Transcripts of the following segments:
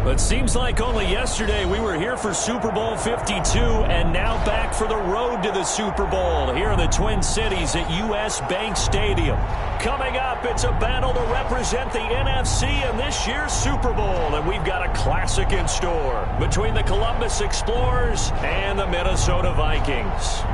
It seems like only yesterday we were here for Super Bowl 52 and now back for the road to the Super Bowl here in the Twin Cities at U.S. Bank Stadium. Coming up, it's a battle to represent the NFC in this year's Super Bowl, and we've got a classic in store between the Columbus Explorers and the Minnesota Vikings.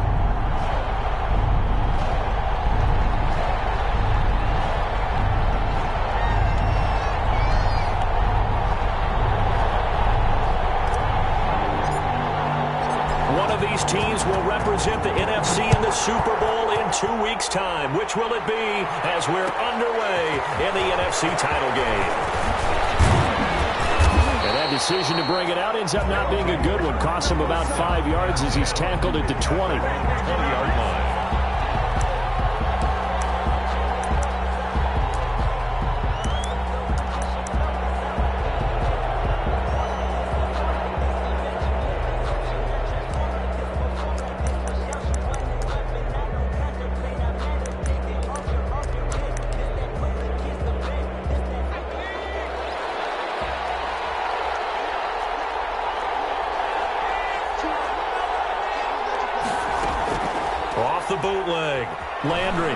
These teams will represent the NFC in the Super Bowl in 2 weeks' time. Which will it be as we're underway in the NFC title game? And that decision to bring it out ends up not being a good one. Costs him about 5 yards as he's tackled at the 20. 20-yard line. Off the bootleg. Landry.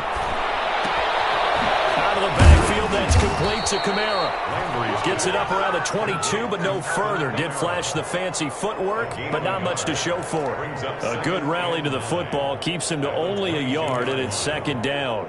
Out of the backfield, that's complete to Kamara. Gets it up around the 22, but no further. Did flash the fancy footwork, but not much to show for it. A good rally to the football keeps him to only a yard, and it's second down.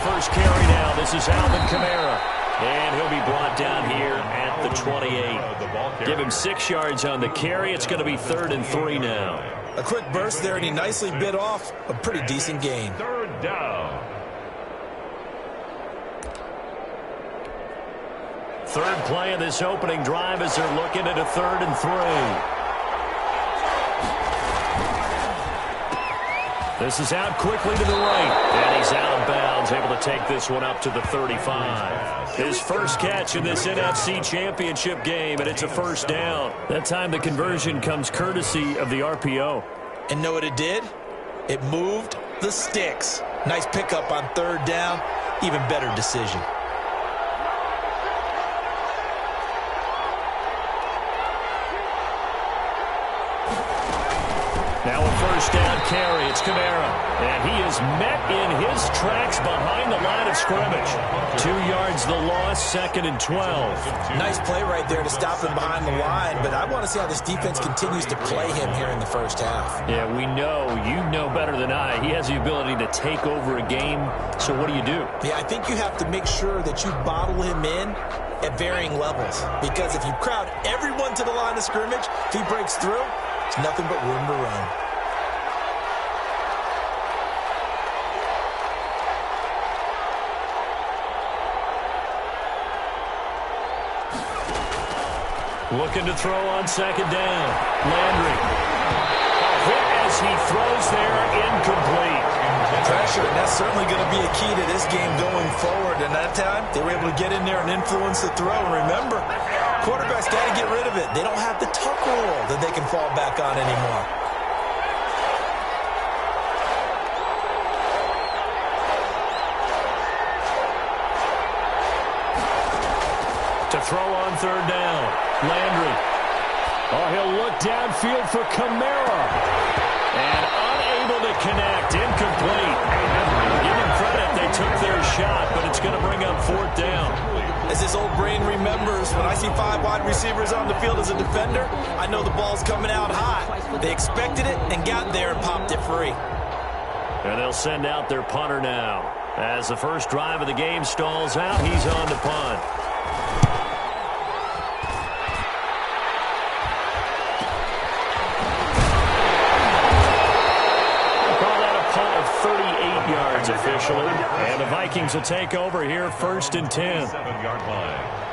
First carry now. This is Alvin Kamara. And he'll be brought down here at the 28. Give him 6 yards on the carry. It's going to be 3rd and 3 now. A quick burst there, and he nicely bit off a pretty decent gain. 3rd down. Third play of this opening drive as they're looking at a 3rd and 3. This is out quickly to the right, and he's out of bounds, able to take this one up to the 35. His first catch in this NFC Championship game, and it's a first down. That time the conversion comes courtesy of the RPO. And know what it did? It moved the sticks. Nice pickup on 3rd down. Even better decision. Now a first down carry. It's Kamara. And he is met in his tracks behind the line of scrimmage. 2 yards the loss, 2nd and 12. Nice play right there to stop him behind the line, but I want to see how this defense continues to play him here in the first half. Yeah, we know, you know better than I, he has the ability to take over a game. So what do you do? Yeah, I think you have to make sure that you bottle him in at varying levels, because if you crowd everyone to the line of scrimmage, if he breaks through, it's nothing but room to run. Looking to throw on 2nd down. Landry. A hit as he throws there, incomplete. Pressure, and that's certainly going to be a key to this game going forward. And that time, they were able to get in there and influence the throw. And remember, quarterbacks got to get rid of it. They don't have the tuck rule that they can fall back on anymore. To throw on 3rd down. Landry. Oh, he'll look downfield for Kamara. And unable to connect. Incomplete. Give him credit. They took their shot, but it's going to bring up 4th down. As his old brain remembers, when I see 5 wide receivers on the field as a defender, I know the ball's coming out high. They expected it and got there and popped it free. And they'll send out their punter now. As the first drive of the game stalls out, he's on to punt. Officially, and the Vikings will take over here 1st and 10. 7-yard line.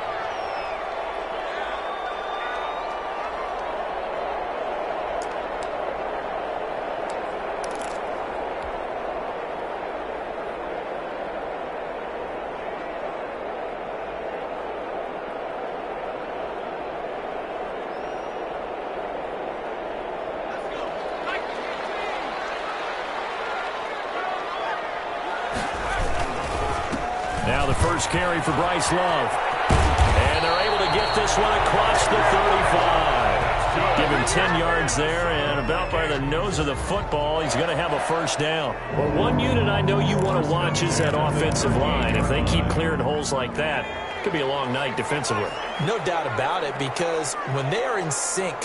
the first carry for Bryce Love. And they're able to get this one across the 35. Give him 10 yards there, and about by the nose of the football, he's going to have a first down. Well, one unit I know you want to watch is that offensive line. If they keep clearing holes like that, it could be a long night defensively. No doubt about it, because when they are in sync,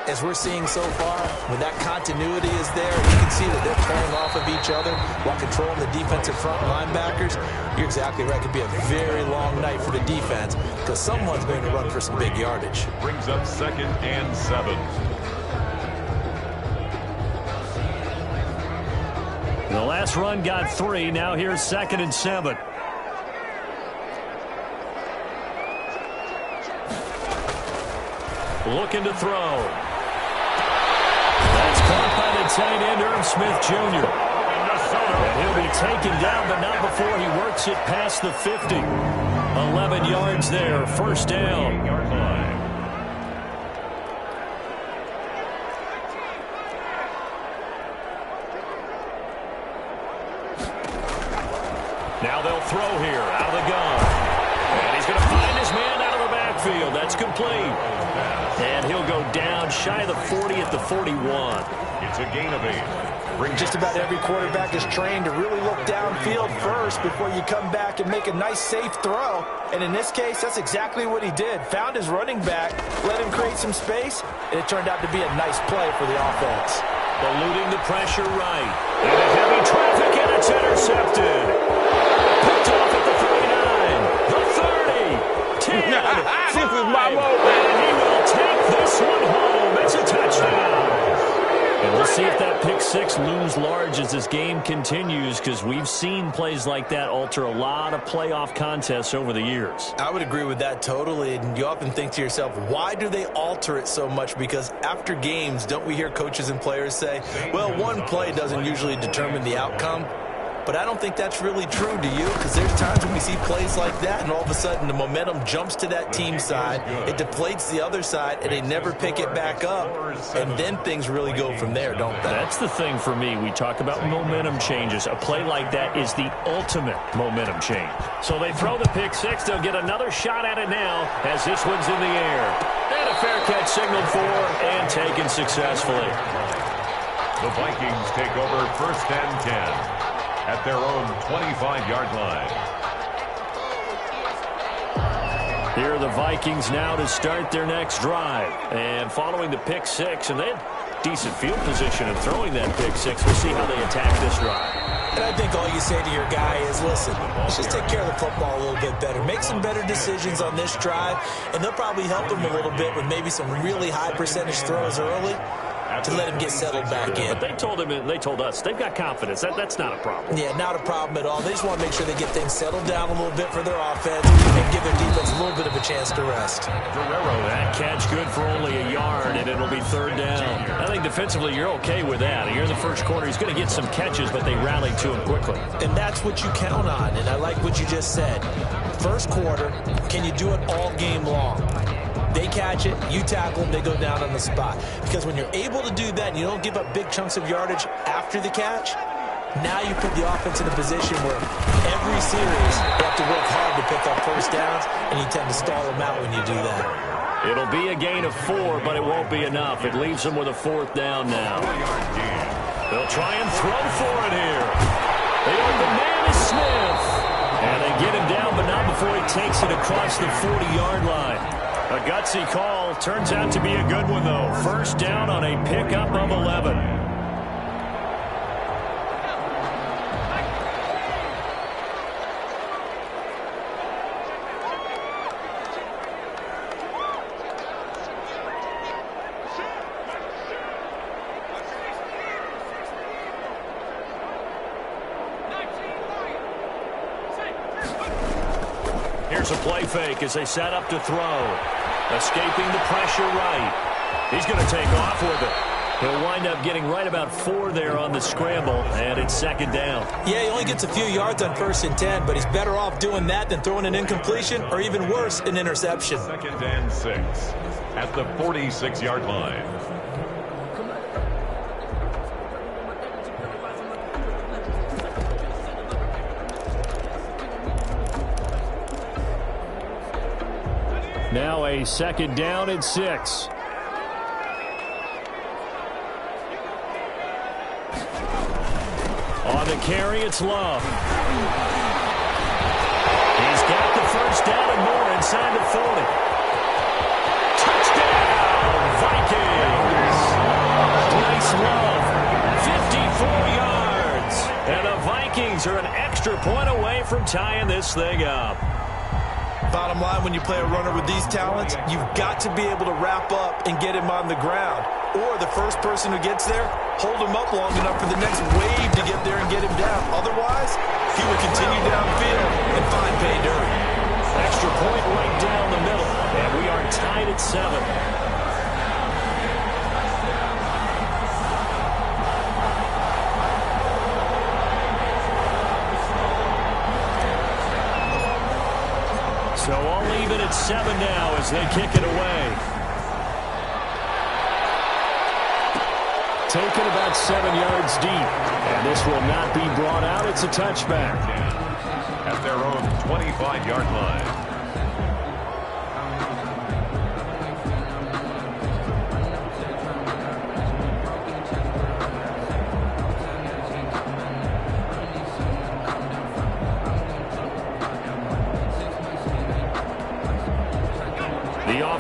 as we're seeing so far, when that continuity is there, you can see that they're playing off of each other while controlling the defensive front linebackers. You're exactly right. It could be a very long night for the defense because someone's going to run for some big yardage. Brings up 2nd and 7. The last run got 3. Now here's 2nd and 7. Looking to throw. That's caught by the tight end, Irv Smith Jr. And he'll be taken down, but not before he works it past the 50. 11 yards there, first down. Now they'll throw here, out of the gun. And he's going to find his man out of the backfield. That's complete. And he'll go down shy of the 40 at the 41. It's a gain of 8. Just about every quarterback is trained to really look downfield first before you come back and make a nice, safe throw. And in this case, that's exactly what he did. Found his running back, let him create some space, and it turned out to be a nice play for the offense. Eluding the pressure right. And a heavy traffic, and it's intercepted. Picked off at the 39, the 30, 10, 5, this is my moment. And he will take this one home. It's a touchdown. And we'll see if that pick six looms large as this game continues, because we've seen plays like that alter a lot of playoff contests over the years. I would agree with that totally, and you often think to yourself, why do they alter it so much? Because after games, don't we hear coaches and players say, well, one play doesn't usually determine the outcome? But I don't think that's really true, do you? Because there's times when we see plays like that, and all of a sudden the momentum jumps to that team side, it deflates the other side, and they never pick it back up, and then things really go from there, don't they? That's the thing for me. We talk about momentum changes. A play like that is the ultimate momentum change. So they throw the pick six. They'll get another shot at it now as this one's in the air. And a fair catch signaled for and taken successfully. The Vikings take over 1st and 10. At their own 25-yard line. Here are the Vikings now to start their next drive. And following the pick six, and they had decent field position in throwing that pick six. We'll see how they attack this drive. And I think all you say to your guy is, listen, let's just take care of the football a little bit better. Make some better decisions on this drive, and they'll probably help him a little bit with maybe some really high percentage throws early to let him get settled back in. But they told him, and they told us, they've got confidence. That's not a problem. Yeah, not a problem at all. They just want to make sure they get things settled down a little bit for their offense and give their defense a little bit of a chance to rest. Guerrero, that catch good for only a yard, and it'll be 3rd down. I think defensively you're okay with that. Here in the first quarter, he's going to get some catches, but they rallied to him quickly. And that's what you count on, and I like what you just said. First quarter, can you do it all game long? They catch it, you tackle them, they go down on the spot. Because when you're able to do that and you don't give up big chunks of yardage after the catch, now you put the offense in a position where every series you have to work hard to pick up first downs, and you tend to stall them out when you do that. It'll be a gain of 4, but it won't be enough. It leaves them with a 4th down now. They'll try and throw for it here. The man is Smith. And they get him down, but not before he takes it across the 40-yard line. A gutsy call. Turns out to be a good one, though. First down on a pickup of 11. Here's a play fake as they set up to throw. Escaping the pressure right. He's going to take off with it. He'll wind up getting right about 4 there on the scramble, and it's 2nd down. Yeah, he only gets a few yards on 1st and 10, but he's better off doing that than throwing an incompletion or even worse, an interception. 2nd and 6 at the 46-yard line. Now a second down and 6. On the carry, it's Love. He's got the first down and more inside the 40. Touchdown, Vikings. Nice Love. 54 yards. And the Vikings are an extra point away from tying this thing up. Bottom line, when you play a runner with these talents, you've got to be able to wrap up and get him on the ground. Or the first person who gets there, hold him up long enough for the next wave to get there and get him down. Otherwise, he will continue downfield and find pay dirt. Extra point right down the middle. And we are tied at 7. So I'll leave it at 7 now as they kick it away. Taken about 7 yards deep. And this will not be brought out. It's a touchback. At their own 25-yard line.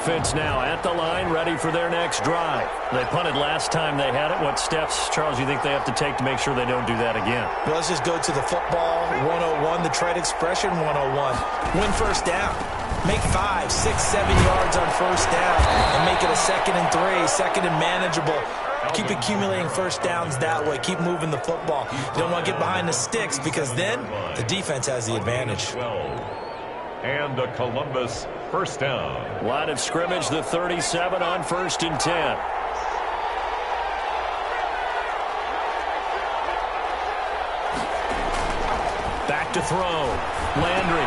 Offense now at the line, ready for their next drive. They punted last time they had it. What steps, Charles, you think they have to take to make sure they don't do that again? Well, let's just go to the football 101, the trade expression 101. Win first down. Make 5, 6, 7 yards on first down and make it a 2nd and 3, second and manageable. Keep accumulating first downs that way. Keep moving the football. You don't want to get behind the sticks because then the defense has the advantage. And a Columbus first down. Line of scrimmage, the 37 on 1st and 10. Back to throw. Landry.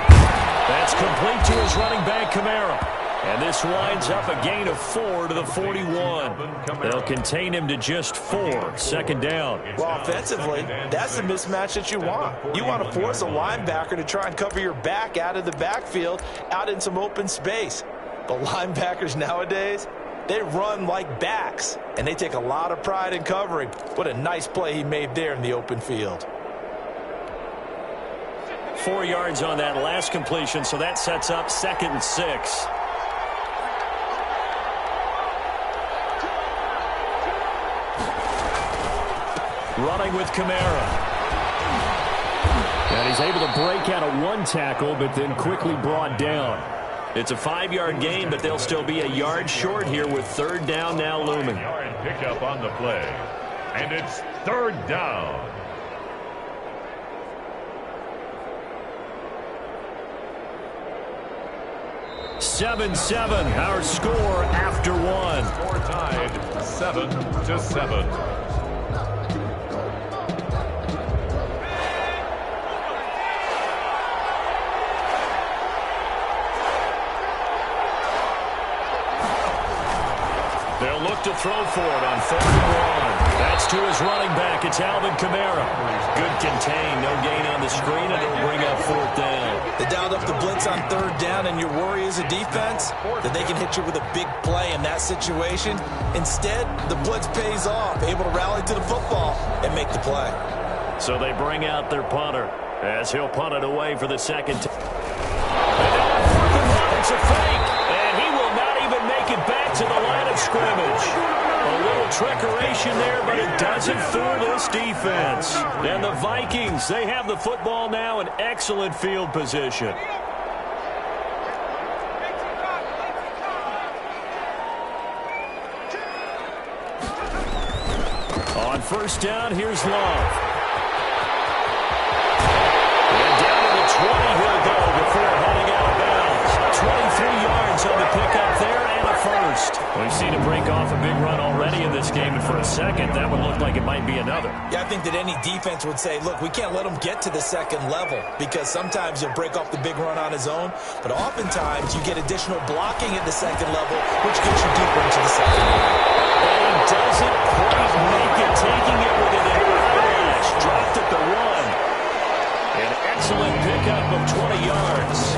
That's complete to his running back, Kamara. And this winds up a gain of 4 to the 41. They'll contain him to just 4. 2nd down. Well, offensively, that's the mismatch that you want. You want to force a linebacker to try and cover your back out of the backfield, out in some open space. But linebackers nowadays, they run like backs, and they take a lot of pride in covering. What a nice play he made there in the open field. 4 yards on that last completion, so that sets up 2nd and 6. Running with Kamara. And he's able to break out of 1 tackle, but then quickly brought down. It's a 5-yard gain, but they'll still be a yard short here with 3rd down now looming. Pickup on the play. And it's 3rd down. Seven, our score after 1. Score tied 7-7. They'll look to throw for it on 3rd and 1. That's to his running back. It's Alvin Kamara. Good contain. No gain on the screen, and it'll bring up 4th down. They dialed up the blitz on 3rd down, and your worry as a defense that they can hit you with a big play in that situation. Instead, the blitz pays off, able to rally to the football and make the play. So they bring out their punter as he'll punt it away for the 2nd time. And now on 4th and 1, it's a fake. And he will not even make it back to the line of scrimmage. A little trickeration there, but it doesn't fool this defense. And the Vikings, they have the football now in excellent field position. On 1st down, here's Love. And down to the 20 he'll go before heading out of bounds. 23 yards on the pickup there and a first. We've seen him break off a big run already in this game, and for a second, that would look like it might be another. Yeah, I think that any defense would say, look, we can't let him get to the 2nd level because sometimes he'll break off the big run on his own, but oftentimes you get additional blocking at the 2nd level, which gets you deeper into the 2nd level. And he doesn't quite make it, taking it with an dash. Dropped at the 1. An excellent pickup of 20 yards.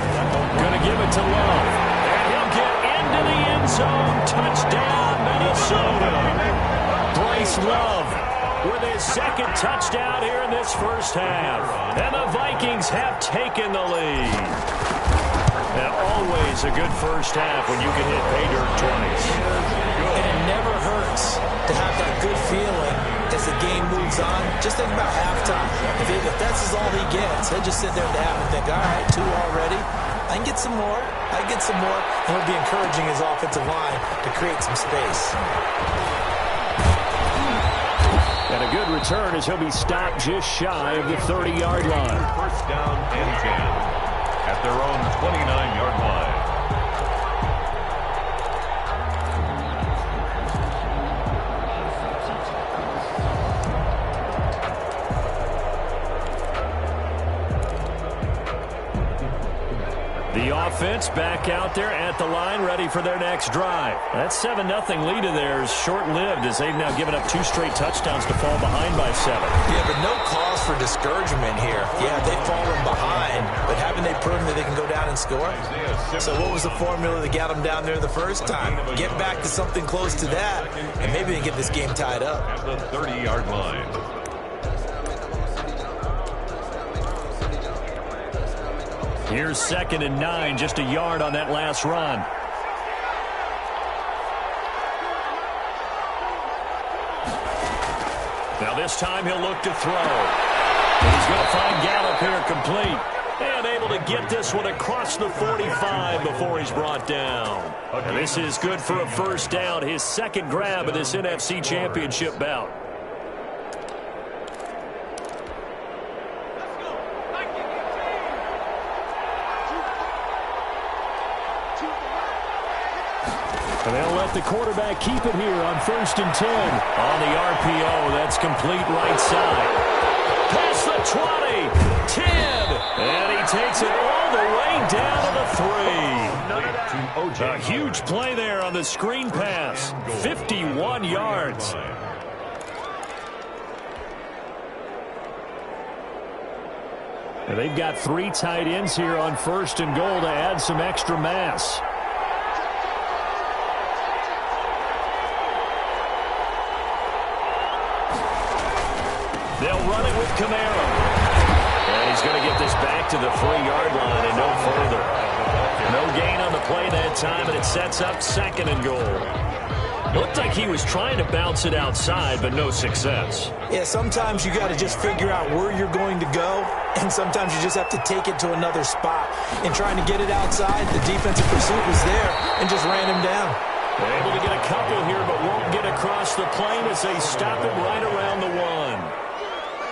Going to give it to Love. And he'll get Love with his second touchdown here in this first half. And the Vikings have taken the lead. Now, always a good first half when you can hit pay dirt twice. And it never hurts to have that good feeling as the game moves on. Just think about halftime. If that's all he gets, he'll just sit there at the half and think, all right, 2 already. I can get some more. I can get some more. And he'll be encouraging his offensive line to create some space. And a good return as he'll be stopped just shy of the 30-yard line. First down and 10 at their own 29-yard line. The offense back out there at the line, ready for their next drive. That 7-0 lead of theirs short-lived as they've now given up 2 straight touchdowns to fall behind by 7. Yeah, but no cause for discouragement here. Yeah, they've fallen behind, but haven't they proven that they can go down and score? So what was the formula that got them down there the first time? Get back to something close to that, and maybe they get this game tied up. At the 30-yard line. Here's 2nd and 9, just a yard on that last run. Now this time he'll look to throw. And he's going to find Gallup here complete. And able to get this one across the 45 before he's brought down. And this is good for a first down, his second grab of this NFC Championship bout. And they'll let the quarterback keep it here on 1st and 10. On the RPO, that's complete right side. Past the 20, 10, and he takes it all the way down to the 3. A huge play there on the screen pass, 51 yards. And they've got 3 tight ends here on 1st and goal to add some extra mass. They'll run it with Kamara. And he's going to get this back to the 3-yard line and no further. No gain on the play that time, and it sets up 2nd and goal. It looked like he was trying to bounce it outside, but no success. Yeah, sometimes you got to just figure out where you're going to go, and sometimes you just have to take it to another spot. In trying to get it outside, the defensive pursuit was there and just ran him down. They're able to get a couple here, but won't get across the plane as they stop it right around the 1.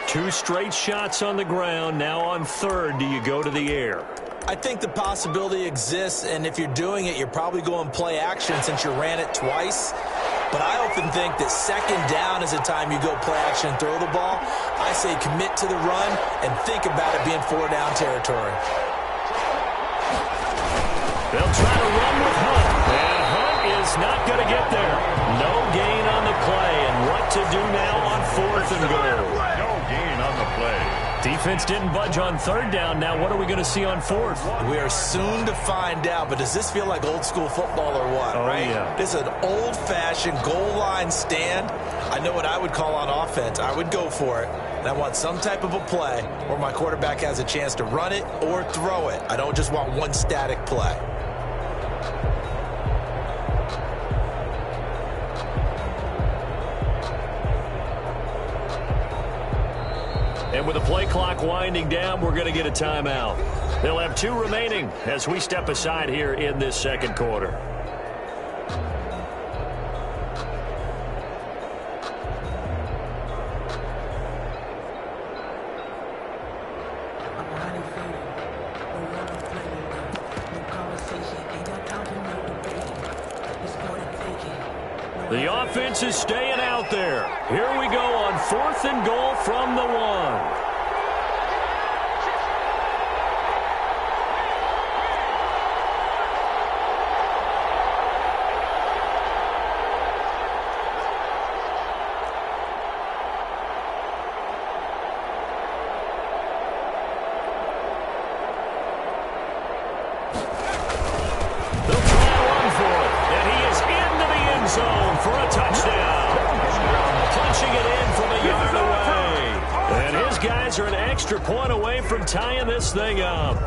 2 straight shots on the ground. Now on 3rd, do you go to the air? I think the possibility exists, and if you're doing it, you're probably going play action since you ran it twice. But I often think that 2nd down is the time you go play action and throw the ball. I say commit to the run and think about it being 4-down territory. They'll try to run with Hunt, and Hunt is not going to get there. No gain on the play, and what to do now on 4th and goal. Gain on the play. Defense didn't budge on 3rd down. Now what are we going to see on 4th? We are soon to find out, but does this feel like old school football or what, right? Yeah. This is an old-fashioned goal line stand. I know what I would call on offense. I would go for it, and I want some type of a play where my quarterback has a chance to run it or throw it. I don't just want one static play. And with the play clock winding down, we're going to get a timeout. They'll have 2 remaining as we step aside here in this 2nd quarter. The offense is staying out there. Here we go on 4th and goal from the 1. extra point away from tying this thing up.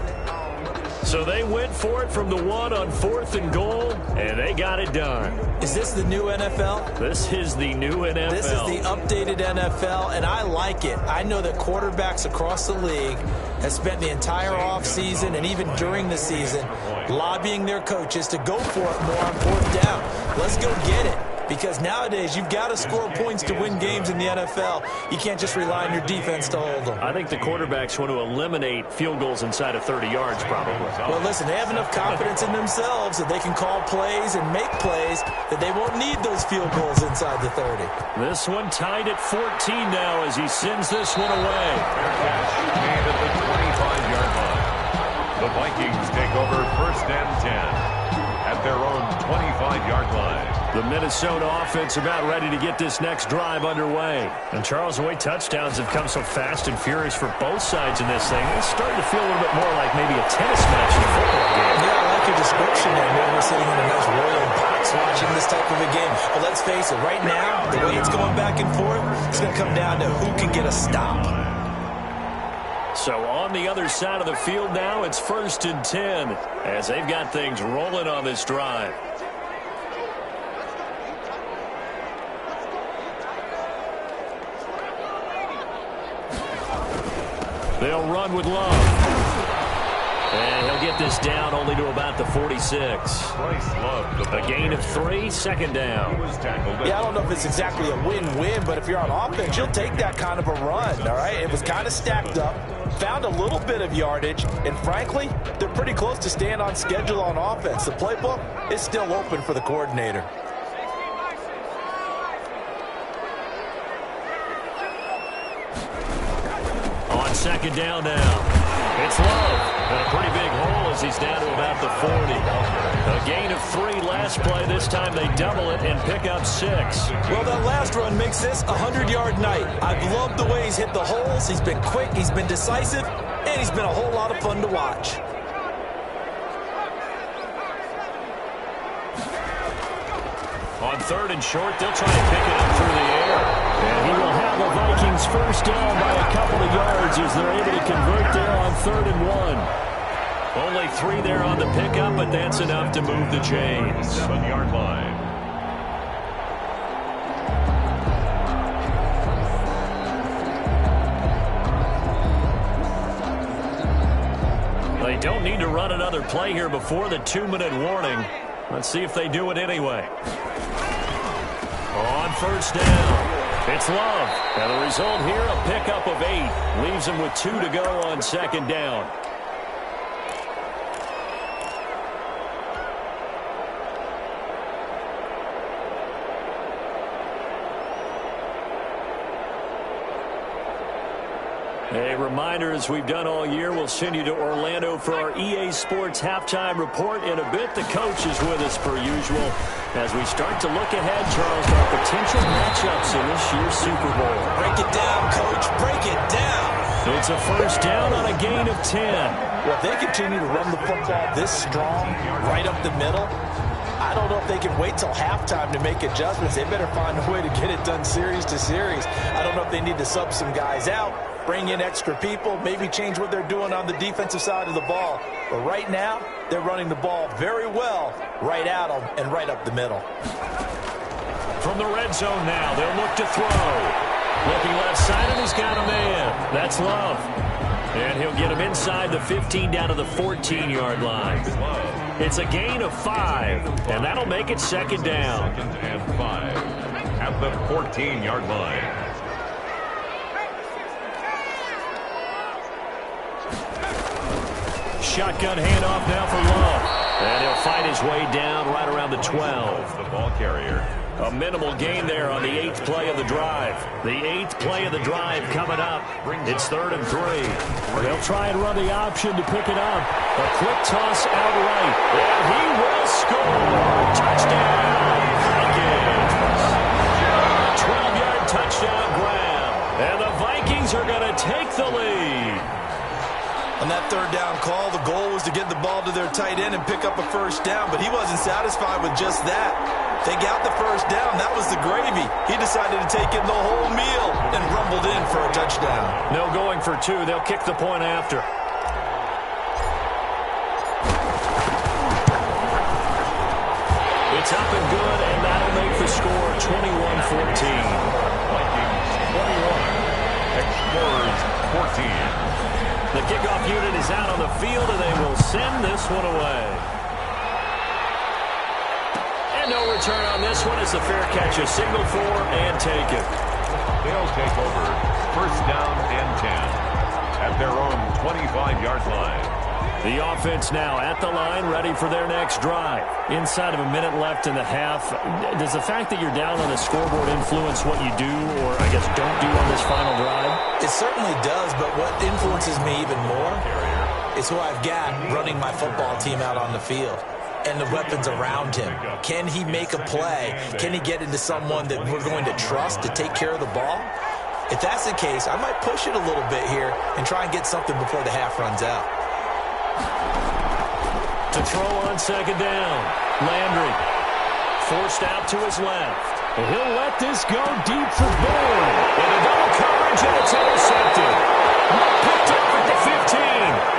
So they went for it from the 1 on 4th and goal, and they got it done. Is this the new NFL? This is the new NFL. This is the updated NFL, and I like it. I know that quarterbacks across the league have spent the entire offseason and even during the season lobbying their coaches to go for it more on 4th down. Let's go get it. Because nowadays, you've got to score points to win games in the NFL. You can't just rely on your defense to hold them. I think the quarterbacks want to eliminate field goals inside of 30 yards, probably. Well, listen, they have enough confidence in themselves that they can call plays and make plays that they won't need those field goals inside the 30. This one tied at 14 now as he sends this one away. Made at the 25-yard line. The Vikings take over 1st and 10 at their own 25-yard line. The Minnesota offense about ready to get this next drive underway. And Charles, the way touchdowns have come so fast and furious for both sides in this thing, it's starting to feel a little bit more like maybe a tennis match in a football game. Yeah, I like your description there. Maybe we're sitting in a nice royal box watching this type of a game. But let's face it, right now, the way it's going back and forth, it's going to come down to who can get a stop. So on the other side of the field now, it's 1st and 10 as they've got things rolling on this drive. They'll run with Love. And he'll get this down only to about the 46. A gain of 3, 2nd down. Yeah, I don't know if it's exactly a win-win, but if you're on offense, you'll take that kind of a run, all right? It was kind of stacked up, found a little bit of yardage, and frankly, they're pretty close to staying on schedule on offense. The playbook is still open for the coordinator. On 2nd down now. It's Love. And a pretty big hole as he's down to about the 40. A gain of 3 last play. This time they double it and pick up 6. Well, that last run makes this a 100-yard night. I've loved the way he's hit the holes. He's been quick, he's been decisive, and he's been a whole lot of fun to watch. On 3rd and short, they'll try to pick it up through the air. And he will have the Vikings first down by a couple of yards as they're able to convert there on 3rd and 1. Only 3 there on the pickup, but that's enough to move the chains. 7-yard line. They don't need to run another play here before the 2-minute warning. Let's see if they do it anyway. On 1st down, it's Love. And the result here, a pickup of 8. Leaves him with 2 to go on 2nd down. A reminder, as we've done all year, we'll send you to Orlando for our EA Sports halftime report. In a bit, the coach is with us per usual as we start to look ahead, Charles, to our potential matchups in this year's Super Bowl. Break it down, Coach. Break it down. It's a 1st down on a gain of 10. Well, if they continue to run the football this strong, right up the middle, I don't know if they can wait till halftime to make adjustments. They better find a way to get it done series to series. I don't know if they need to sub some guys out, bring in extra people, maybe change what they're doing on the defensive side of the ball. But right now, they're running the ball very well right at them and right up the middle. From the red zone now, they'll look to throw. Looking left side, and he's got a man. That's Love. And he'll get him inside the 15 down to the 14-yard line. It's a gain of 5, and that'll make it 2nd down. 2nd and 5 at the 14-yard line. Shotgun handoff now for Love. And he'll fight his way down right around the 12. The ball carrier. A minimal gain there on the 8th play of the drive. The 8th play of the drive coming up. It's 3rd and 3. They'll try and run the option to pick it up. A quick toss out right. And he will score. Touchdown, Vikings. 12-yard touchdown grab. And the Vikings are going to take the lead. On that 3rd down call, the goal was to get the ball to their tight end and pick up a 1st down, but he wasn't satisfied with just that. They got the first down. That was the gravy. He decided to take in the whole meal and rumbled in for a touchdown. No going for two. They'll kick the point after. It's up and good, and that'll make the score 21-14. Vikings 21, Explorers 14. The kickoff unit is out on the field, and they will send this one away. And no return on this one as the fair catch is signaled for and taken. They'll take over first down and 10 at their own 25-yard line. The offense now at the line, ready for their next drive. Inside of a minute left in the half, does the fact that you're down on the scoreboard influence what you do or, I guess, don't do on this final drive? It certainly does, but what influences me even more is who I've got running my football team out on the field and the weapons around him. Can he make a play? Can he get into someone that we're going to trust to take care of the ball? If that's the case, I might push it a little bit here and try and get something before the half runs out. To throw on second down, Landry forced out to his left. And he'll let this go deep for Bourne. Into double coverage, and it's intercepted. Picked up at the 15.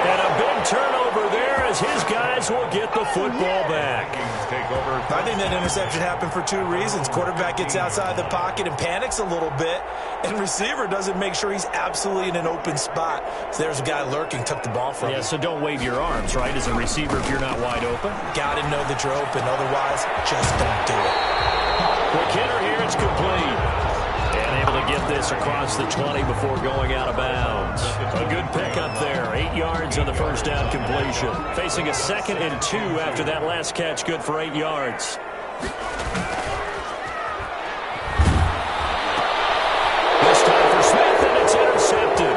And a big turnover there as his guys will get the football back. Take over. I think that interception happened for two reasons. Quarterback gets outside the pocket and panics a little bit, and receiver doesn't make sure he's absolutely in an open spot. So there's a guy lurking, took the ball from him. Yeah, so don't wave your arms, right, as a receiver if you're not wide open. Got to know that you're open. Otherwise, just don't do it. Quick hitter here, it's complete. And able to get this across the 20 before going out of bounds. A good pickup there. 8 yards on the first down completion. Facing a 2nd and 2 after that last catch, good for 8 yards. This time for Smith, and it's intercepted.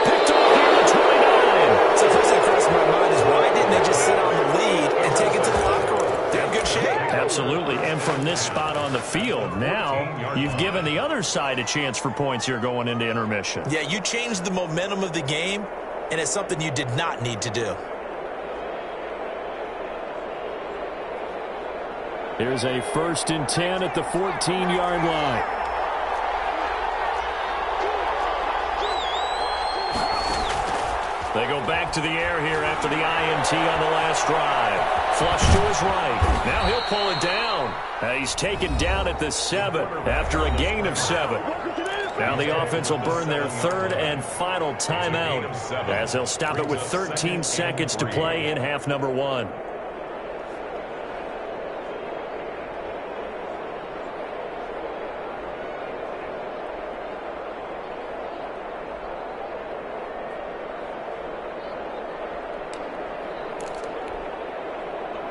Picked off here at 29. So the first thing that crossed my mind is why didn't they just sit on the lead and take it to the locker room? They're in good shape. Absolutely, and from this spot on the field, now you've given the other side a chance for points here going into intermission. Yeah, you changed the momentum of the game, and it's something you did not need to do. Here's a 1st and 10 at the 14-yard line. They go back to the air here after the INT on the last drive. Flush to his right. Now he'll pull it down. He's taken down at the 7 after a gain of 7. Now the offense will burn their 3rd and final timeout as they'll stop it with 13 seconds to play in half number 1.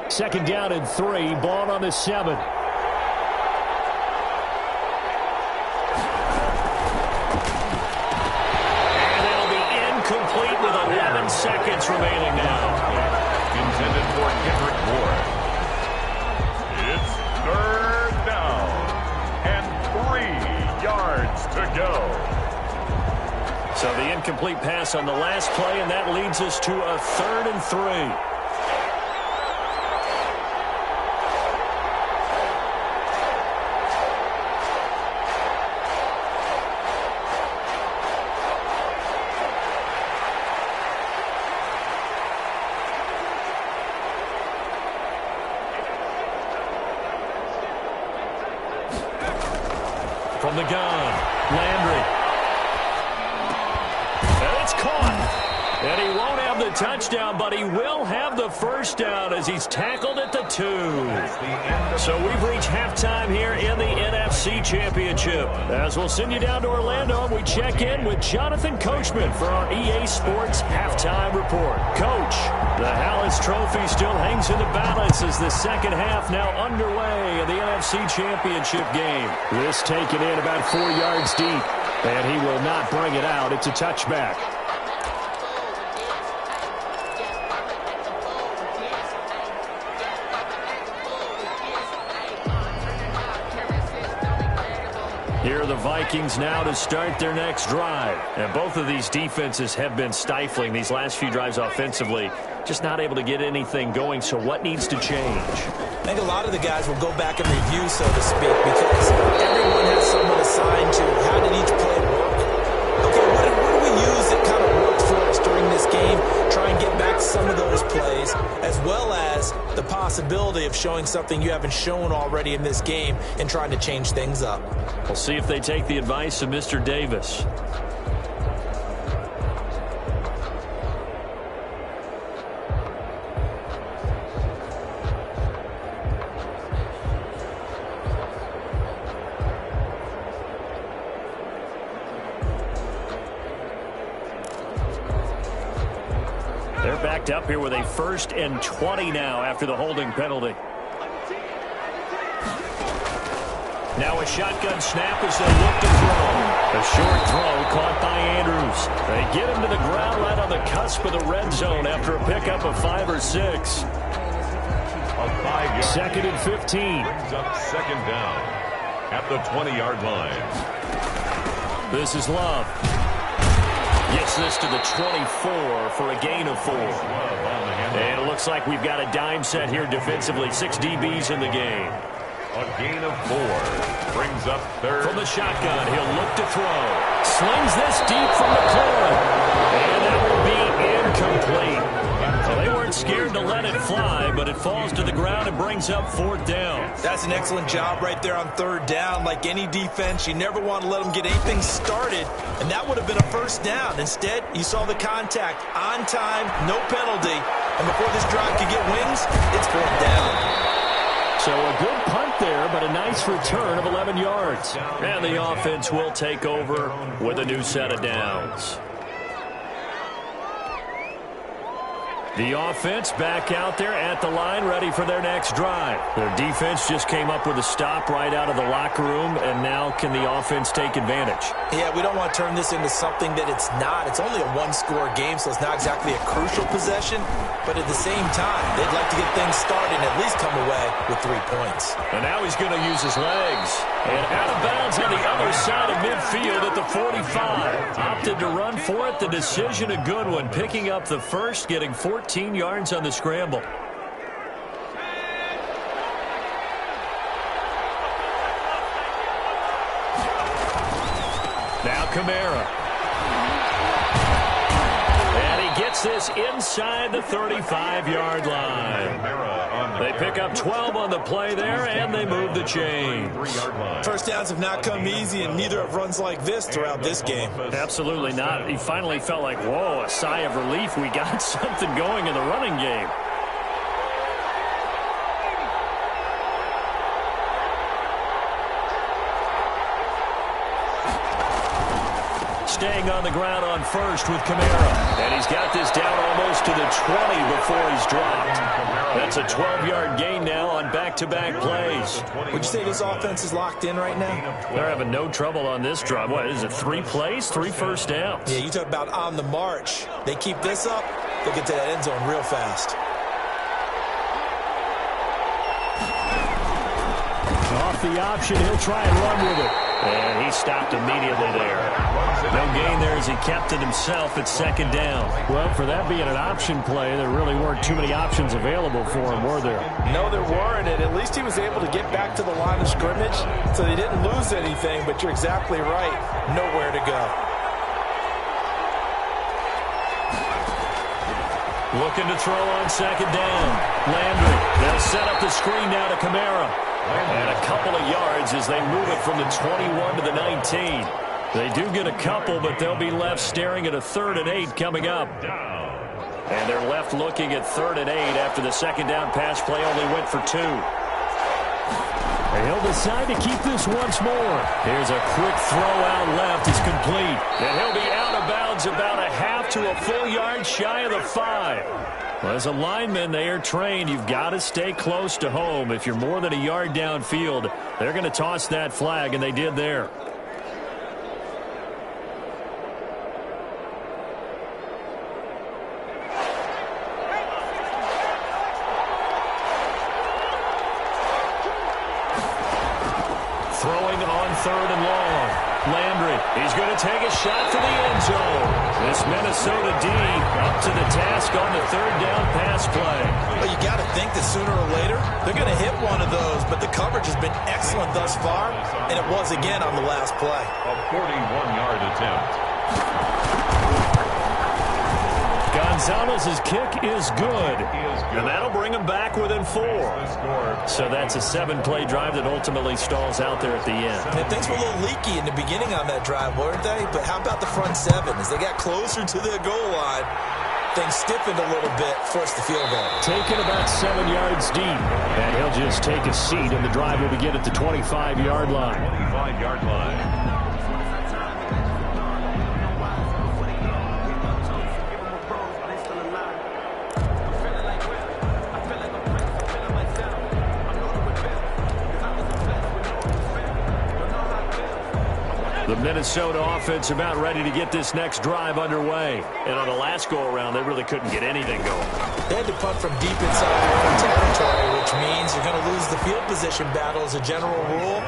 Second down and 3. Ball on the 7. And it'll be incomplete with 11 seconds remaining now. Intended for Kendrick Ward. It's 3rd down and 3 yards to go. So the incomplete pass on the last play, and that leads us to a 3rd and 3. From the gun, Landry. And it's caught. And he won't have the touchdown, but he will have the first down as he's tackled at the 2. So we've reached halftime here in the NFC Championship. As we'll send you down to Orlando, we check in with Jonathan Coachman for our EA Sports Halftime Report. Coach, the Hallis Trophy still hangs in the balance as the second half now underway in the NFC Championship game. This taken in about 4 yards deep, and he will not bring it out. It's a touchback. Here are the Vikings now to start their next drive. And both of these defenses have been stifling these last few drives offensively. Just not able to get anything going, so what needs to change? I think a lot of the guys will go back and review, so to speak, because everyone has someone assigned to how did each play work. Okay, what do we use that kind of worked for us during this game? Try and get back some of those plays, as well as the possibility of showing something you haven't shown already in this game and trying to change things up. We'll see if they take the advice of Mr. Davis. They're backed up here with a 1st and 20 now after the holding penalty. Now a shotgun snap as they look to throw. A short throw caught by Andrews. They get him to the ground right on the cusp of the red zone after a pickup of 5 or 6. A 5-yard 2nd and 15. brings up 2nd down at the 20-yard line. This is Love. Gets this to the 24 for a gain of 4. And it looks like we've got a dime set here defensively. 6 DBs in the game. A gain of 4 brings up 3rd. From the shotgun, he'll look to throw. Slings this deep from the corner. And that will be incomplete. So they weren't scared to let it fly, but it falls to the ground and brings up 4th down. That's an excellent job right there on 3rd down. Like any defense, you never want to let them get anything started, and that would have been a 1st down. Instead, you saw the contact on time, no penalty, and before this drive could get wings, it's 4th down. So a good punt there, but a nice return of 11 yards. And the offense will take over with a new set of downs. The offense back out there at the line, ready for their next drive. Their defense just came up with a stop right out of the locker room, and now can the offense take advantage? Yeah, we don't want to turn this into something that it's not. It's only a 1-score game, so it's not exactly a crucial possession. But at the same time, they'd like to get things started and at least come away with 3 points. And now he's going to use his legs. And out of bounds on the other side of midfield at the 45. Opted to run for it. The decision a good one. Picking up the first, getting 14 yards on the scramble. Now Kamara. And he gets this inside the 35-yard line. They pick up 12 on the play there, and they move the chains. 3-yard line. First downs have not come easy, and neither have runs like this throughout this game. Absolutely not. He finally felt like, whoa, a sigh of relief. We got something going in the running game. Staying on the ground on first with Kamara. And he's got this down almost to the 20 before he's dropped. That's a 12-yard gain now on back-to-back plays. Would you say this offense is locked in right now? They're having no trouble on this drive. What is it, 3 plays, 3 first downs? Yeah, you talk about on the march. They keep this up, they'll get to that end zone real fast. Off the option, he'll try and run with it. And he stopped immediately there. No gain there as he kept it himself at 2nd down. Well, for that being an option play, there really weren't too many options available for him, were there? No, there weren't, and at least he was able to get back to the line of scrimmage, so they didn't lose anything, but you're exactly right. Nowhere to go. Looking to throw on 2nd down. Landry. They'll set up the screen now to Kamara. And a couple of yards as they move it from the 21 to the 19. They do get a couple, but they'll be left staring at a 3rd and 8 coming up. And they're left looking at 3rd and 8 after the 2nd down pass play only went for 2. And he'll decide to keep this once more. Here's a quick throw out left. It's complete. And he'll be out of bounds about a half to a full yard shy of the 5. Well, as a lineman, they are trained. You've got to stay close to home. If you're more than a yard downfield, they're going to toss that flag, and they did there. Throwing on 3rd and long. Landry, he's going to take a shot for the end zone. This Minnesota D up to the task on the 3rd down pass play. Well, you got to think that sooner or later they're going to hit one of those, but the coverage has been excellent thus far, and it was again on the last play. A 41-yard attempt. Gonzalez's kick is good, and that'll bring him back within 4. So that's a 7-play drive that ultimately stalls out there at the end. And things were a little leaky in the beginning on that drive, weren't they? But how about the front 7? As they got closer to the goal line, things stiffened a little bit, forced the field goal. Taken about 7 yards deep, and he'll just take a seat, and the drive will begin at the 25-yard line. 25-yard line. The Minnesota offense about ready to get this next drive underway. And on the last go-around, they really couldn't get anything going. They had to punt from deep inside their own territory, which means you're going to lose the field position battle as a general rule.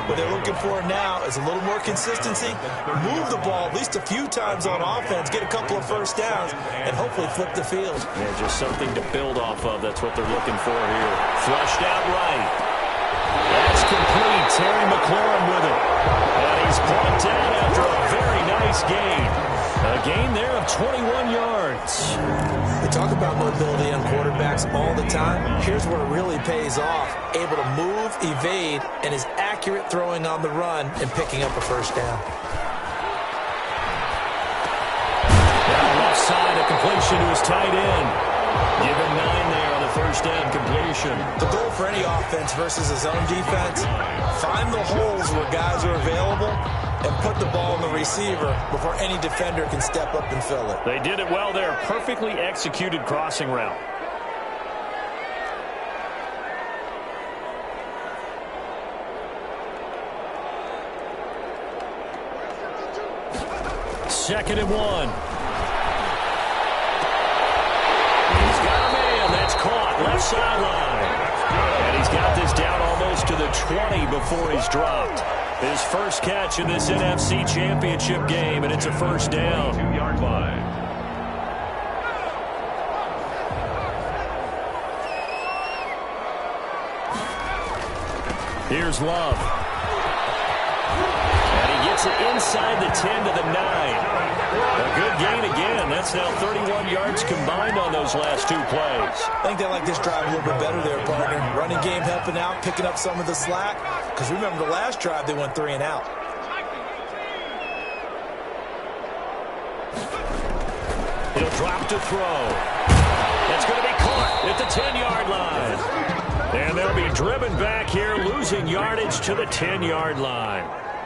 What they're looking for now is a little more consistency, move the ball at least a few times on offense, get a couple of first downs, and hopefully flip the field. Yeah, just something to build off of. That's what they're looking for here. Flushed out right. That's complete. Terry McLaurin with it. And he's brought down after a very nice gain. A gain there of 21 yards. We talk about mobility on quarterbacks all the time. Here's where it really pays off. Able to move, evade, and is accurate throwing on the run and picking up a first down. Down left side, a completion to his tight end. Give him 9 there on the first down completion. The goal for any offense versus his own defense, find the holes where guys are available and put the ball in the receiver before any defender can step up and fill it. They did it well there. Perfectly executed crossing route. Second and 1. He's got a man. That's caught. Left sideline. And he's got this down almost to the 20 before he's dropped. His first catch in this NFC Championship game, and it's a first down. 2-yard line. Here's Love. And he gets it inside the 10 to the 9. A good gain again. That's now 31 yards combined on those last 2 plays. I think they like this drive a little bit better there, partner. Running game helping out, picking up some of the slack. Because remember the last drive, they went 3 and out. He'll drop to throw. That's going to be caught at the 10-yard line. And they'll be driven back here, losing yardage to the 10-yard line.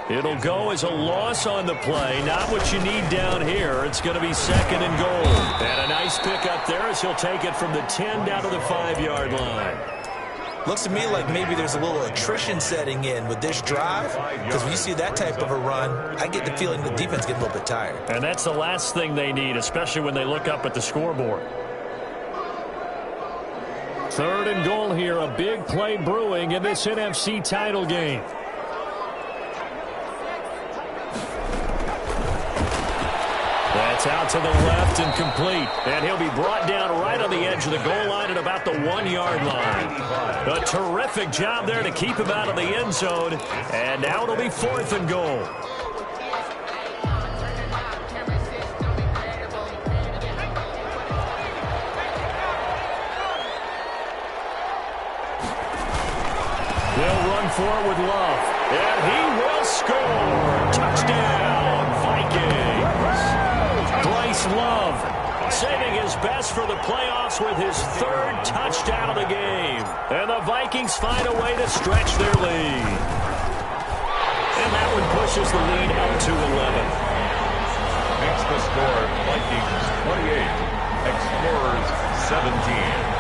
It'll go as a loss on the play. Not what you need down here. It's going to be second and goal. And a nice pick up there as he'll take it from the 10 down to the 5-yard line. Looks to me like maybe there's a little attrition setting in with this drive. Because when you see that type of a run, I get the feeling the defense gets a little bit tired. And that's the last thing they need, especially when they look up at the scoreboard. Third and goal here. A big play brewing in this NFC title game. That's out to the left and complete. And he'll be brought down right on the edge of the goal line at about the 1-yard line. A terrific job there to keep him out of the end zone. And now it'll be 4th and goal. They'll run for it with Love. And he will score. Touchdown, Vikings. Bryce Love saving his best for the playoffs with his 3rd touchdown of the game. And the Vikings find a way to stretch their lead. And that one pushes the lead out to 11. Makes the score Vikings 28, Explorers 17.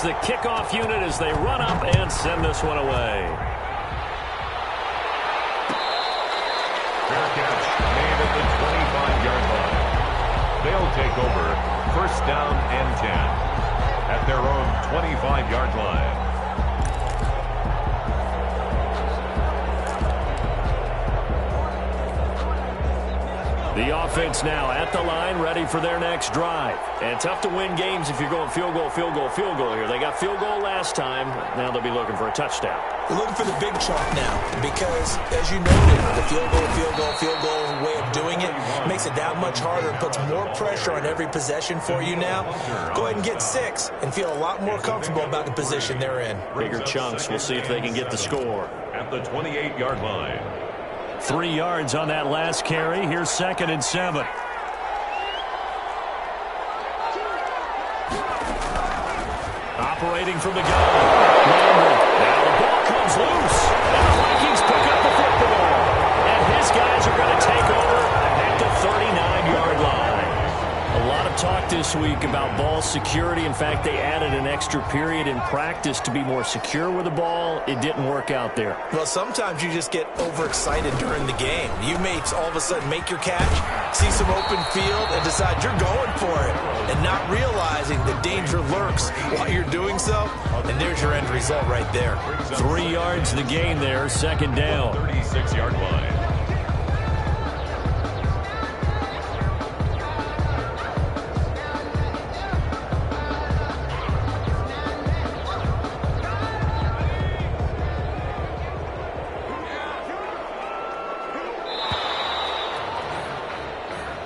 The kickoff unit as they run up and send this one away. They'll take over first down and 10 at their own 25-yard line. The offense now at the line, ready for their next drive. And tough to win games if you're going field goal, field goal, field goal here. They got field goal last time. Now they'll be looking for a touchdown. They're looking for the big chunk now because, as you noted, the field goal, field goal, field goal way of doing it makes it that much harder. It puts more pressure on every possession for you now. Go ahead and get 6 and feel a lot more comfortable about the position they're in. Bigger chunks. We'll see if they can get the score. At the 28-yard line. 3 yards on that last carry. Here's 2nd and 7. Operating from the gun. Now the ball comes loose. And the Vikings pick up the football. And his guys are going to take over at the 39-yard line. A lot of talk this week about ball security. In fact, they added an extra period in practice to be more secure with the ball. It didn't work out there. Well, sometimes you just get overexcited during the game. You may all of a sudden make your catch, see some open field, and decide you're going for it, and not realizing the danger lurks while you're doing so. And there's your end result right there. 3 yards the gain there, 2nd down. 36-yard line.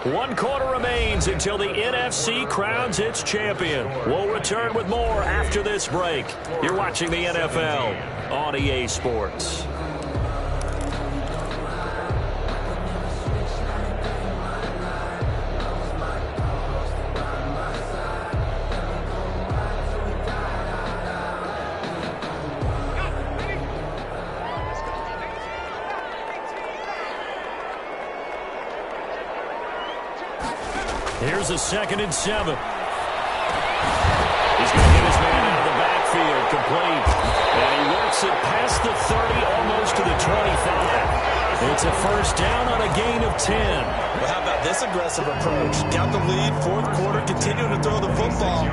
One quarter remains until the NFC crowns its champion. We'll return with more after this break. You're watching the NFL on EA Sports. Here's a 2nd and 7. He's going to get his man out of the backfield, complete. And he works it past the 30, almost to the 25. It's a first down on a gain of 10. Well, how about this aggressive approach? Got the lead, 4th quarter, continuing to throw the football.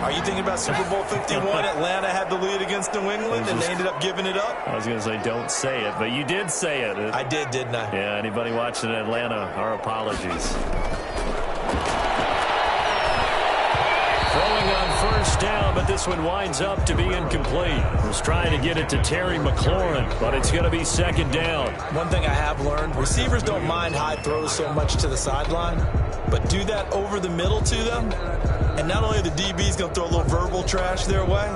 Are you thinking about Super Bowl 51? Atlanta had the lead against New England, and they ended up giving it up? I was going to say, don't say it, but you did say it. I did, didn't I? Yeah, anybody watching Atlanta, our apologies. Throwing on first down, but this one winds up to be incomplete. Was trying to get it to Terry McLaurin, but it's going to be 2nd down. One thing I have learned, receivers don't mind high throws so much to the sideline, but do that over the middle to them, and not only are the DBs going to throw a little verbal trash their way,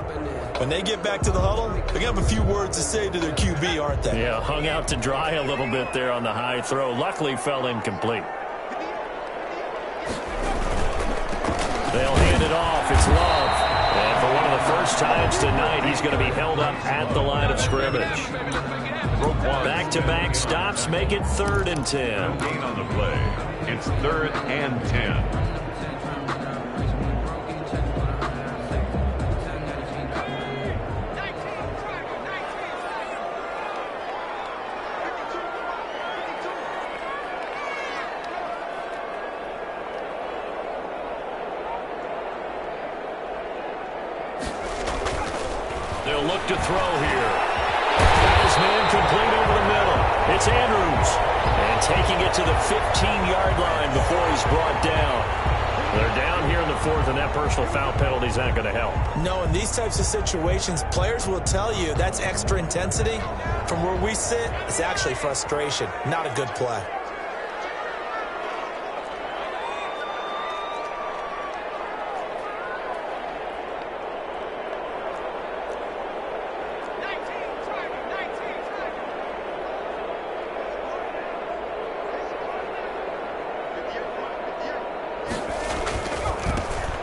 when they get back to the huddle, they're going to have a few words to say to their QB, aren't they? Yeah, hung out to dry a little bit there on the high throw. Luckily fell incomplete. They'll hand it off. It's Love. And for one of the first times tonight, he's going to be held up at the line of scrimmage. Back-to-back stops make it 3rd and 10. Gain on the play. It's 3rd and 10. They'll look to throw here. Got his man complete over the middle. It's Andrews. And taking it to the 15-yard line before he's brought down. They're down here in the 4th, and that personal foul penalty is not going to help. No, in these types of situations, players will tell you that's extra intensity. From where we sit, it's actually frustration. Not a good play.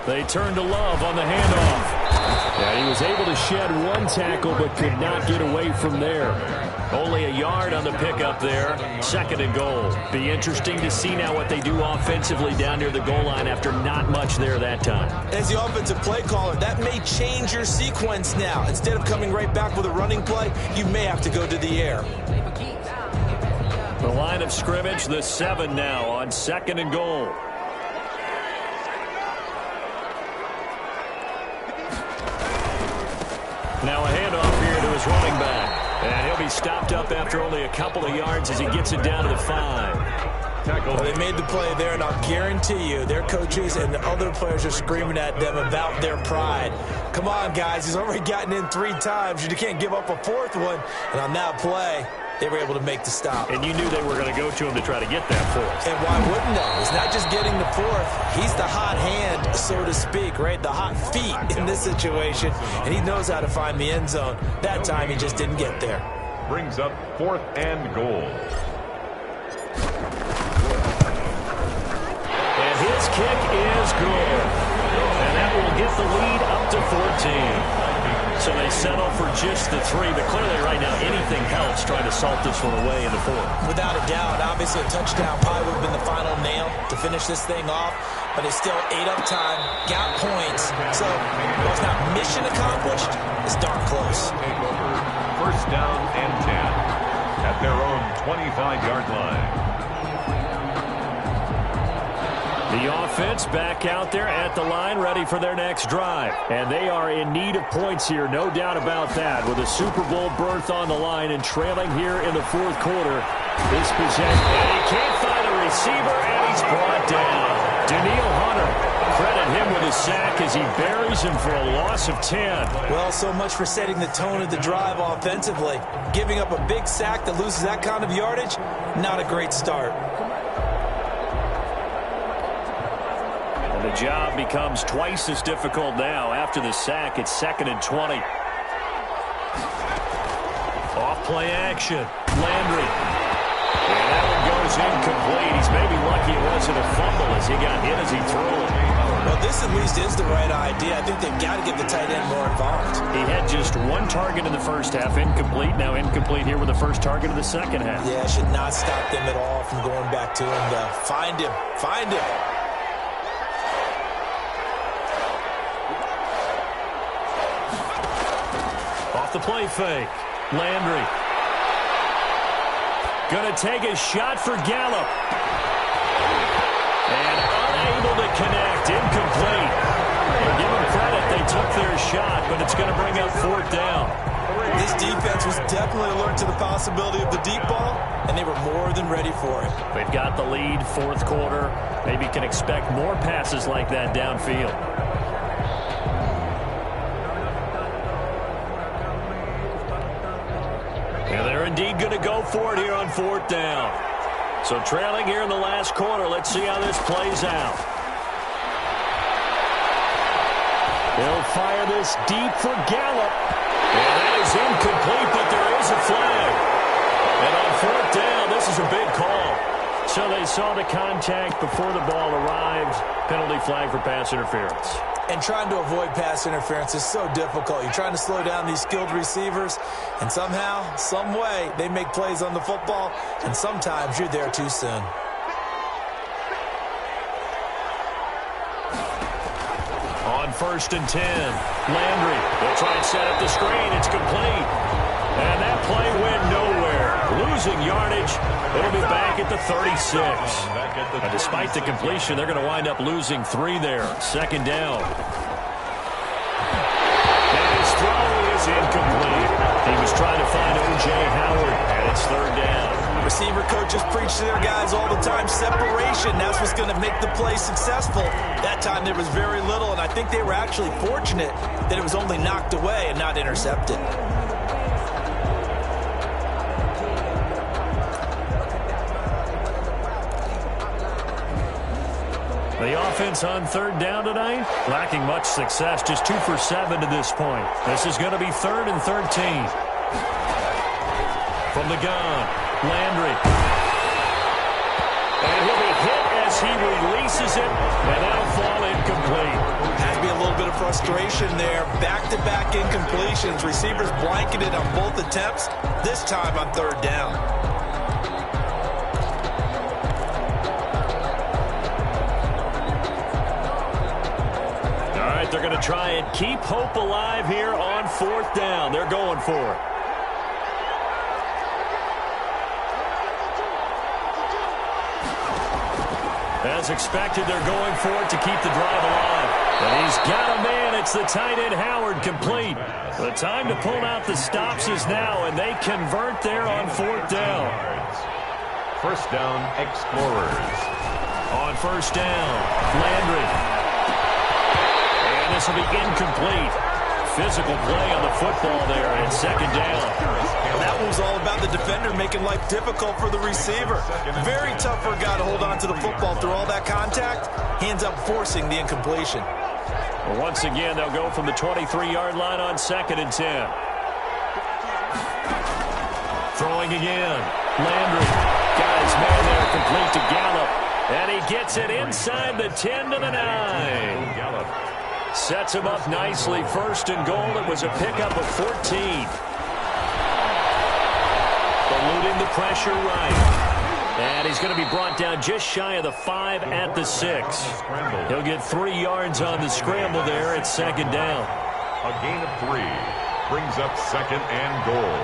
They turn to Love on the handoff. Yeah, he was able to shed one tackle but could not get away from there. Only a yard on the pickup there. 2nd and goal. Be interesting to see now what they do offensively down near the goal line after not much there that time. As the offensive play caller, that may change your sequence now. Instead of coming right back with a running play, you may have to go to the air. The line of scrimmage, the 7 now on 2nd and goal. Now a handoff here to his running back. And he'll be stopped up after only a couple of yards as he gets it down to the 5. Well, they made the play there, and I'll guarantee you their coaches and the other players are screaming at them about their pride. Come on, guys. He's already gotten in 3 times. You can't give up a 4th one. And on that play, they were able to make the stop. And you knew they were going to go to him to try to get that 4th. And why wouldn't they? He's not just getting the 4th. He's the hot hand, so to speak, right? The hot feet in this situation. And he knows how to find the end zone. That time, he just didn't get there. Brings up 4th and goal. And his kick is good. And that will get the lead up to 14. So they settle for just the 3. But clearly right now, anything helps trying to salt this one away in the 4th. Without a doubt, obviously a touchdown probably would have been the final nail to finish this thing off. But it's still 8 up time, got points. So while it's not mission accomplished, it's darn close. First down and 10 at their own 25-yard line. The offense back out there at the line, ready for their next drive. And they are in need of points here, no doubt about that. With a Super Bowl berth on the line and trailing here in the 4th quarter. This possession, and he can't find a receiver, and he's brought down. Daniil Hunter, credit him with a sack as he buries him for a loss of 10. Well, so much for setting the tone of the drive offensively. Giving up a big sack that loses that kind of yardage, not a great start. The job becomes twice as difficult now. After the sack, it's 2nd and 20. Off play action. Landry. And that one goes incomplete. He's maybe lucky it wasn't a fumble as he got hit as he threw it. Well, this at least is the right idea. I think they've got to get the tight end more involved. He had just 1 target in the first half, incomplete. Now incomplete here with the first target of the second half. Yeah, should not stop them at all from going back to him. Find him. Find him. The play fake. Landry. Gonna take a shot for Gallup. And unable to connect. Incomplete. And give them credit. They took their shot, but it's going to bring up 4th down. This defense was definitely alert to the possibility of the deep ball, and they were more than ready for it. They've got the lead, 4th quarter. Maybe can expect more passes like that downfield. And they're indeed going to go for it here on 4th down. So trailing here in the last quarter. Let's see how this plays out. They'll fire this deep for Gallup. And that is incomplete, but there is a flag. And on 4th down, this is a big call. So they saw the contact before the ball arrived. Penalty flag for pass interference. And trying to avoid pass interference is so difficult. You're trying to slow down these skilled receivers, and somehow, some way, they make plays on the football, and sometimes you're there too soon. On 1st and 10, Landry. They'll try and set up the screen. It's complete. And that play went nowhere. Losing yardage. It'll be back at the 36. And despite the completion, they're going to wind up losing 3 there. 2nd down. And his throw is incomplete. He was trying to find O.J. Howard, and it's 3rd down. Receiver coaches preach to their guys all the time. Separation, that's what's going to make the play successful. That time there was very little, and I think they were actually fortunate that it was only knocked away and not intercepted. The offense on 3rd down tonight, lacking much success, just 2 for 7 to this point. This is going to be 3rd and 13. From the gun, Landry. And he'll be hit as he releases it, and that'll fall incomplete. Has to be a little bit of frustration there. Back-to-back incompletions. Receivers blanketed on both attempts, this time on 3rd down. They're going to try and keep hope alive here on 4th down. They're going for it. As expected, they're going for it to keep the drive alive. And he's got a man. It's the tight end, Howard, complete. The time to pull out the stops is now, and they convert there on 4th down. First down, Explorers. On 1st down, Landry. And this will be incomplete. Physical play on the football there at 2nd down. And that was all about the defender making life difficult for the receiver. Very tough for a guy to hold on to the football through all that contact. Hands up, forcing the incompletion. Well, once again, they'll go from the 23-yard line on 2nd and 10. Throwing again. Landry got his man there, complete to Gallup. And he gets it inside the 10 to the 9. Gallup. Sets him up nicely. 1st and goal. It was a pickup of 14. Eluding the pressure right. And he's going to be brought down just shy of the 5 at the 6. He'll get 3 yards on the scramble there at 2nd down. A gain of 3 brings up 2nd and goal.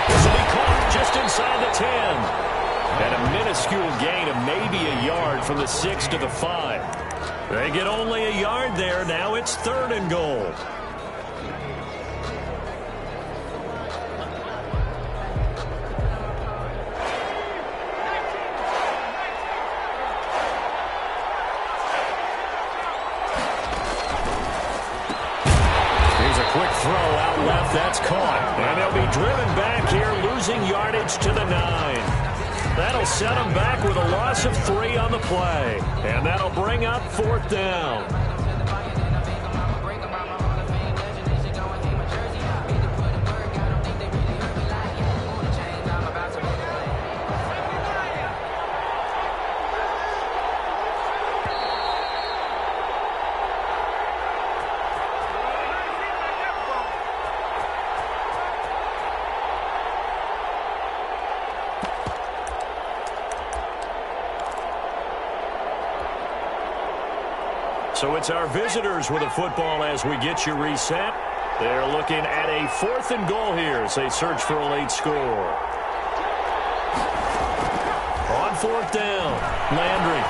This will be caught just inside the 10. And a minuscule gain of maybe a yard from the 6 to the 5. They get only a yard there. Now it's 3rd and goal. Here's a quick throw out left. That's caught. And they'll be driven back here, losing yardage to the 9. That'll set them back with a loss of 3 on the play. And that'll bring up 4th down. So it's our visitors with a football as we get you reset. They're looking at a 4th and goal here as they search for a late score. On 4th down, Landry.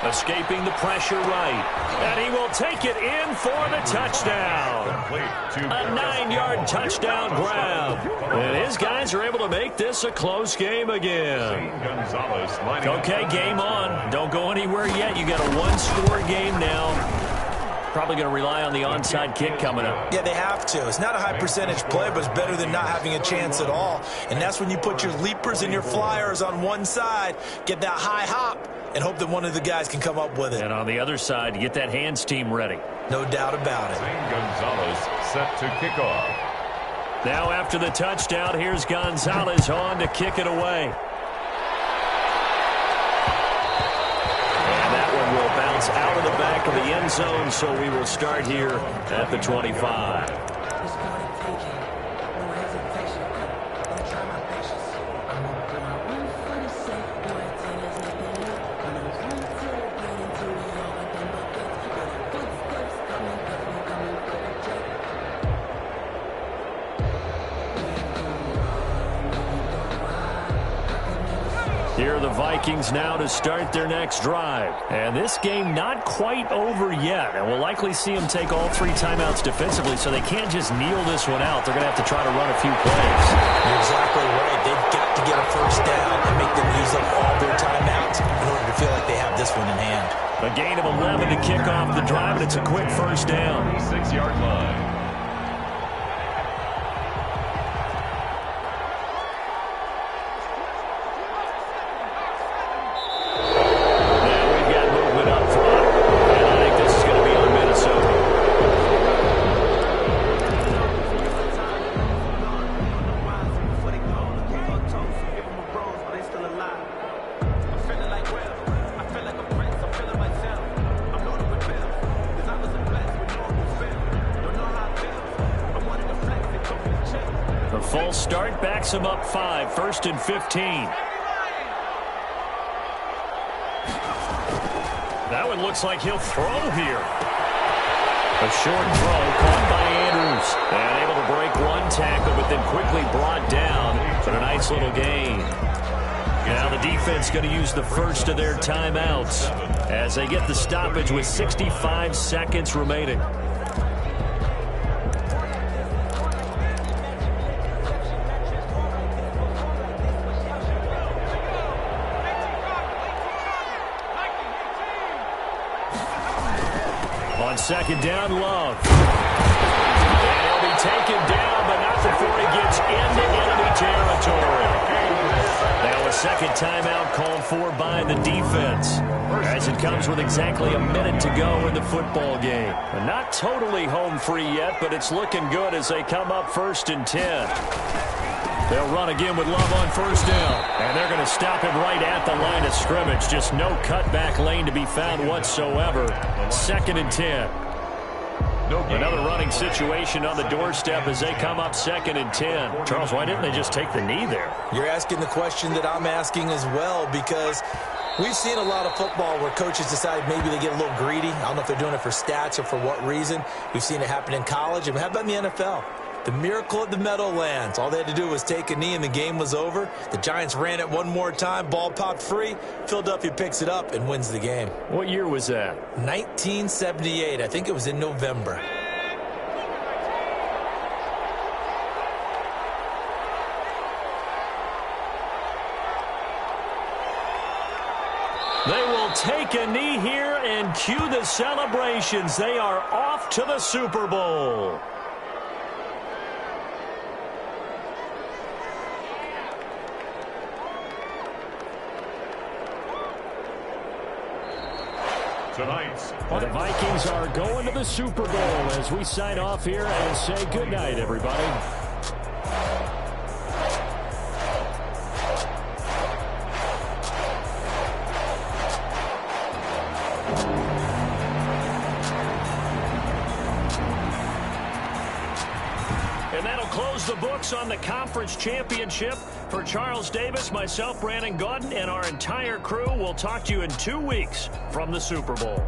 Escaping the pressure right. And he will take it in for the touchdown. A 9-yard touchdown grab. And his guys are able to make this a close game again. Okay, game on. Don't go anywhere yet. You got a 1-score game now. Probably going to rely on the onside kick coming up. Yeah, they have to. It's not a high percentage play, but it's better than not having a chance at all. And that's when you put your leapers and your flyers on one side, get that high hop, and hope that one of the guys can come up with it. And on the other side, get that hands team ready. No doubt about it. Gonzalez set to kick off. Now after the touchdown, here's Gonzalez on to kick it away. Will bounce out of the back of the end zone, so we will start here at the 25. Here are the Vikings now to start their next drive. And this game not quite over yet. And we'll likely see them take all 3 timeouts defensively, so they can't just kneel this one out. They're going to have to try to run a few plays. You're exactly right. They've got to get a first down and make them use up all their timeouts in order to feel like they have this one in hand. A gain of 11 to kick off the drive, and it's a quick first down. 6-yard line. Full start backs him up 5, 1st and 15. That one looks like he'll throw here. A short throw caught by Andrews. And able to break one tackle, but then quickly brought down for a nice little gain. Now the defense going to use the first of their timeouts as they get the stoppage with 65 seconds remaining. On second down, Love. And he'll be taken down, but not before he gets into enemy territory. Now a second timeout called for by the defense as it comes with exactly a minute to go in the football game. And not totally home free yet, but it's looking good as they come up 1st and 10. They'll run again with Love on first down. And they're going to stop him right at the line of scrimmage. Just no cutback lane to be found whatsoever. 2nd and 10. Another running situation on the doorstep as they come up 2nd and 10. Charles, why didn't they just take the knee there? You're asking the question that I'm asking as well, because we've seen a lot of football where coaches decide maybe they get a little greedy. I don't know if they're doing it for stats or for what reason. We've seen it happen in college. And how about in the NFL? The miracle at the Meadowlands. All they had to do was take a knee and the game was over. The Giants ran it one more time. Ball popped free. Philadelphia picks it up and wins the game. What year was that? 1978. I think it was in November. They will take a knee here and cue the celebrations. They are off to the Super Bowl. The Vikings are going to the Super Bowl as we sign off here and say goodnight, everybody. And that'll close the books on the conference championship. For Charles Davis, myself, Brandon Gaudin, and our entire crew, we'll talk to you in 2 weeks from the Super Bowl.